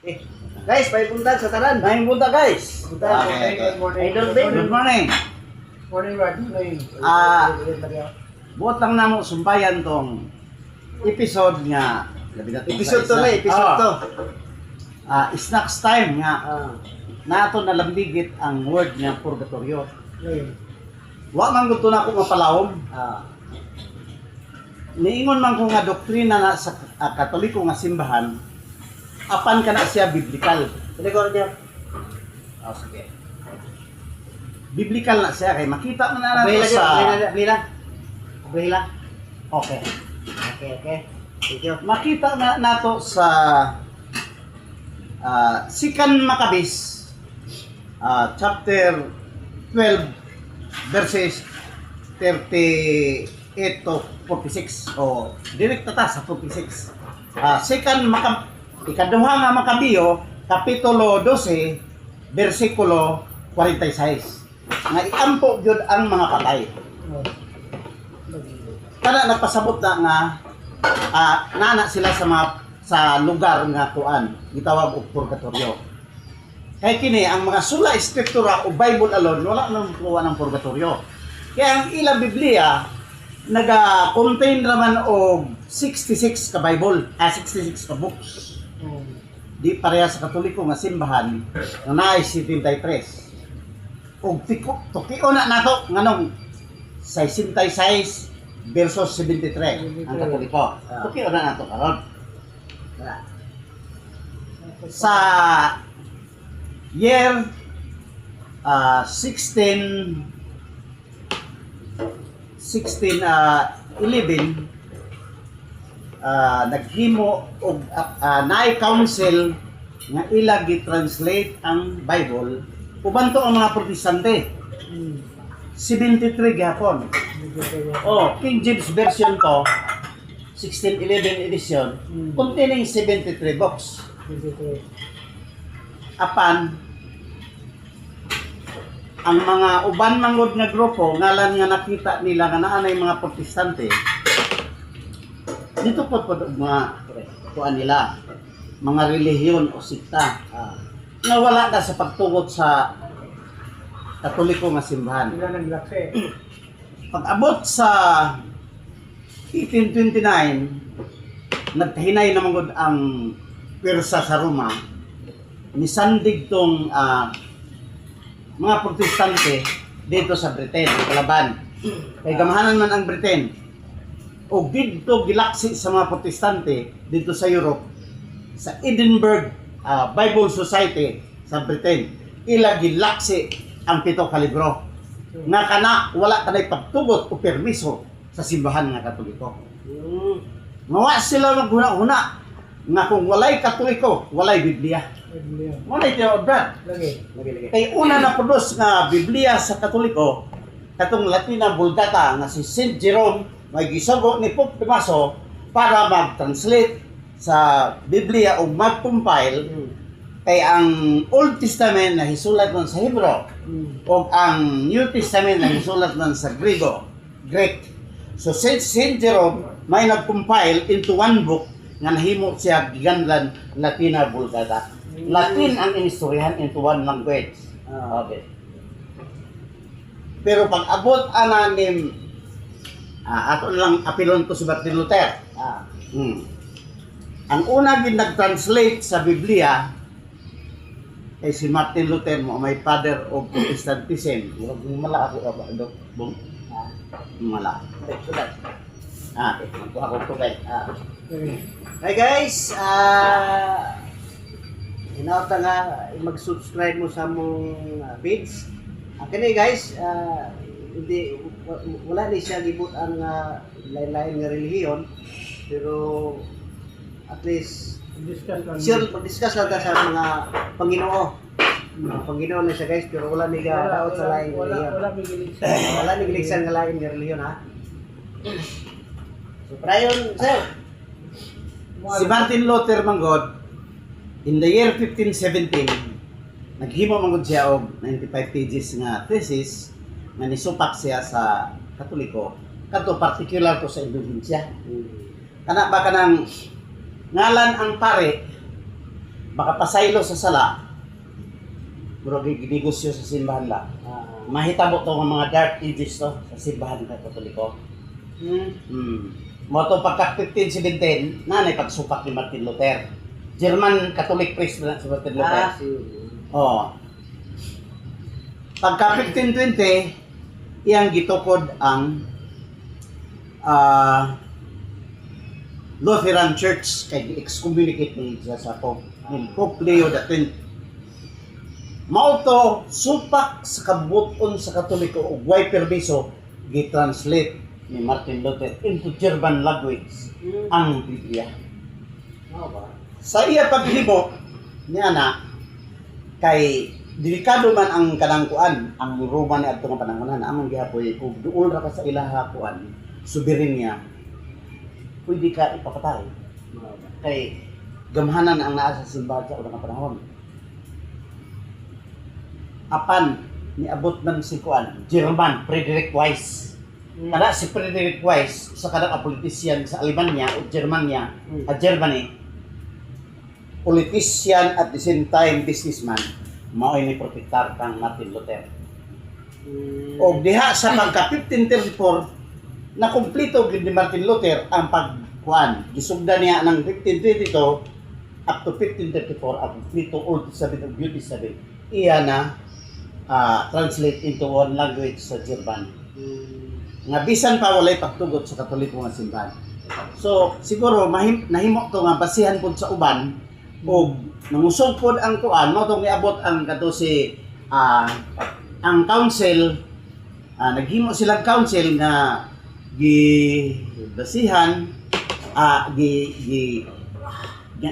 Eh, guys, may punta sa tanan. May punta guys. Okay. Idol Dave. Good morning. Morning, Rod. Morning. Buot lang namo sumbayan tong episode nga. Labi na tong Episode to sa na, isa. episode to. Snacks time nga. Ah, Nato nalambigit ang word nga purgatorio. Ngayon. Wa man gud na ako mapalawom. ah, Niingon man ko nga doktrina na sa Katoliko nga simbahan. Apan kana siya biblikal. record niya. Sige. Biblikal na siya kay makita man na Abay nato lang, sa abay lang. Abay lang. Okay. Okay. Thank you. Makita na nato sa Sikan Maccabees chapter 12 verses 38 to 46 o direkta ta sa 46. Sikan ikaduha nga Makabiyo kapitulo 12 bersikulo 46 nga iampo gyud ang mga patay. Kana nagpasabot na nga nana sila sa lugar nga kuan gitawag og purgatorio. Kay kini ang mga sula eskriptura o Bible alone wala nang kuha ng purgatorio. Kaya ang ilang Biblia naga-contain raman og 66 ka Bible, 66 ka books. Di pareha sa Katoliko nga simbahan nga naay 73. Og tukio na nato nganong 66 versus 73 ang Katoliko. Tukio na nato karon. Sa year 11 naghimo og naay council nga ila gi-translate ang Bible uban to ang mga protestante 73 gihapon. King James version to 1611 edition containing 73 books. Apan ang mga uban mangod nga grupo ngalan nga nakita nila nga naanay mga protestante dito po mga kuan nila mga relihiyon o sikta nga wala na sa pagtugot sa Katoliko nga simbahan. Sila naglaksi. Pag-abot sa 1829 nagkahinay naman gud ang pwersa sa Roma nisandig tong mga protestante dito sa Britain, kalaban. Kay gamahanan man ang Britain. O dito gilaksi sa mga protestante dito sa Europe, sa Edinburgh Bible Society sa Britain. Ila gilaksi ang 7 ka libro. Nga kana wala kanay pagtugot o permiso sa simbahan nga Katoliko. Mawa sila maghuna-huna nga kung walay Katoliko, walay Biblia. Walay tiyo, Brad. Lagi. Kay una na produce nga Biblia sa Katoliko, katong Latina Vulgata nga si Saint Jerome may gisugo ni Pope Damaso para mag-translate sa Biblia o mag-compile kay ang Old Testament na hisulat man sa Hebro o ang New Testament na hisulat man sa Greek. So Saint Jerome may nag-compile into one book nga nahimo siya giganlan Latina Vulgata. Latin ang inistoryahan into one language. Okay. Pero pag abot ananim ato lang apilon to si Martin Luther. Ang una gid nag-translate sa Biblia ay si Martin Luther mo may father of Protestantism. Mala ako ba dok? Bong. Mala. Magkuha ko to guys. Hi guys, hinauta nga mag-subscribe mo sa mong page. Kani guys, hindi wala ni siya gibut ang lain-lain nga relihiyon, pero at least discuss lang ta sa mga Panginoo. Panginoo na siya guys, pero wala ni daot sa lain nga relihiyon. Wala ni giligsan nga lain nga relihiyon ha. So prayon sir. Si Martin Luther manggod in the year 1517 naghimo manggod siya og 95 pages nga thesis nga nisupak siya sa Katoliko kadto particular to sa Indonesia. Kana ba kanang ngalan ang pare makapasaylo sa sala, pero ginegosyo sa simbahan la. Mahitabo to ng mga dark ages to sa simbahan ng Katoliko. Mo to pagka 1517, nanay pagsupak ni Martin Luther. German Catholic priest na si Martin Luther. Oh. Pagka 1520, iyang gitukod ang Lutheran Church kay excommunicate ni siya sa Pope Leo XII. Mao to supak sa kabuton sa Katoliko ug way permiso gi-translate ni Martin Luther into German language ang Biblia. Sa iya paghimo niya na kay delikado man ang kanang kuan ang Roma ni adto nga panahon among gihapoy ug duol ra ka sa ilaha kuan soberenya pwede ka ipapatay kay gamhanan ang naa sa simbahan sa unang panahon. Apan niabot man si kuan German Frederick Weiss. Kada si Frederick Weiss sa kada politician sa Alemanya o Germania at Germany, politician at the same time businessman, mao ni protektar kang Martin Luther. O diha sa pagka 1534 na kumpleto gid ni Martin Luther ang pagkuan. Gisugda niya ng 1522 up to 1534 ang kumpleto Old Testament ug New Testament. Iya na translate into one language sa German. Nga bisan pa walay pagtugot sa Katoliko nga simbahan. So siguro nahimo to nga basihan pud sa uban o nangusog pud ang kuan mo tong niabot ang kato si ang council naghimo silang council nga basihan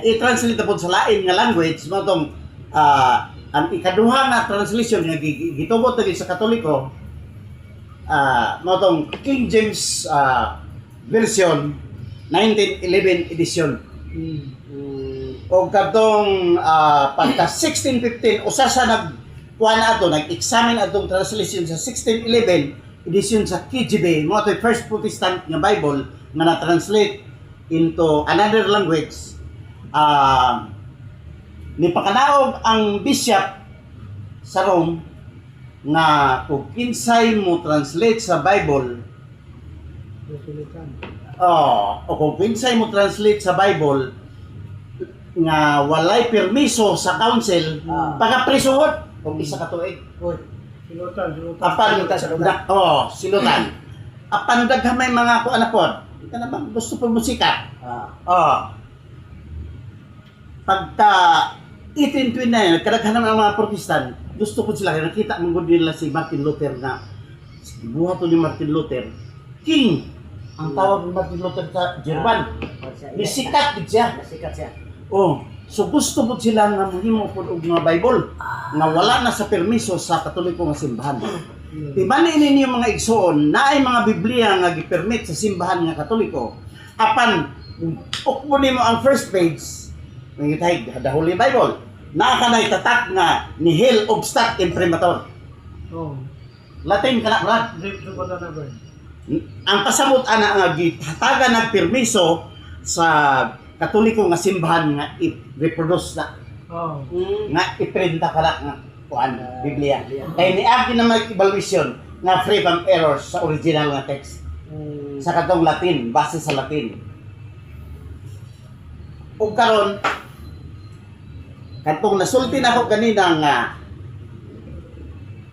i-translate pud sa lain nga language mo tong ang ikaduha nga translation nga gitubot tagi sa Katoliko mo tong King James version 1911 edition. O katong pagka 1615 usa sa nagkuan ato nag-examine atong translation sa 1611 edition sa KJV mo to First Protestant nga Bible nga na-translate into another language. Ni pakanaog ang bishop sa Rome nga kung kinsay mo translate sa Bible o kung kinsay mo translate sa Bible nga walay permiso sa council pagkaprisuhot kung isa ka tuig. Silutan. Silutan. Apan daghamay mga kuan na pod. Ika naman gusto po musika. Pagka 1829, kadaghanan ang mga Protestant, gusto ko sila, nakita mong nila si Martin Luther na buhat ni Martin Luther, king ang tawag ni Martin Luther sa German. Nisikat siya. So gusto po sila nga mahimo po og mga Bible na wala na sa permiso sa Katoliko nga simbahan. Tibani ninyo mga igsoon na ay mga Biblia nga gipermit sa simbahan nga Katoliko. Apan ukmo nimo ang first page ng the Holy Bible. Nakakanay tatak nga nihil obstat imprimatur. Latin kana brad. Ang pasamot ana nga gihatagan ng permiso sa Katoliko nga simbahan nga i-reproduce na. Nga iprinta kana nga kuan Biblia. Kay niagi na may evaluation nga free from errors sa original nga text. Sa katong Latin, base sa Latin. Ug karon katong nasulti na ako kanina nga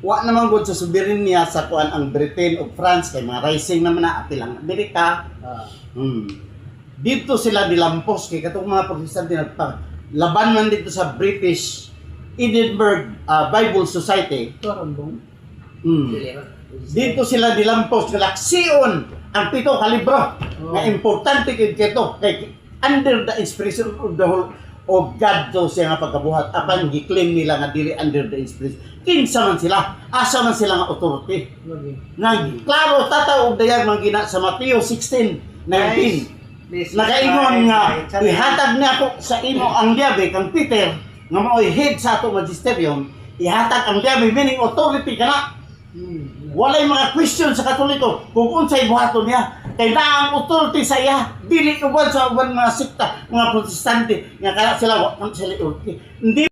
wa naman gud sa soberenya sa kuan ang Britain ug France kay mga rising naman na apilang Amerika. Dito sila dilampos kay katong mga Protestante laban man dito sa British Edinburgh Bible Society. Dito sila dilampos galaksiyon ang 7 ka libro nga importante kay keto kay under the inspiration of the whole of God daw siya nga pagkabuhat apan gi-claim nila nga dili under the inspiration. Kinsa man sila, asa man sila nga authority. Klaro tataw og dayag man gina sa Mateo 16:19. Nakaingon nga ihatag niya ako sa imo ang diabe kang Peter nga maoy head sa ato magisterium, ihatag ang diabe meaning authority kana. walay mga question sa Katoliko kung unsay buhaton niya. Kay na ang authority sa iya, dili uban sa uban mga sikta, mga protestante nga kaya sila wa sila authority. Hindi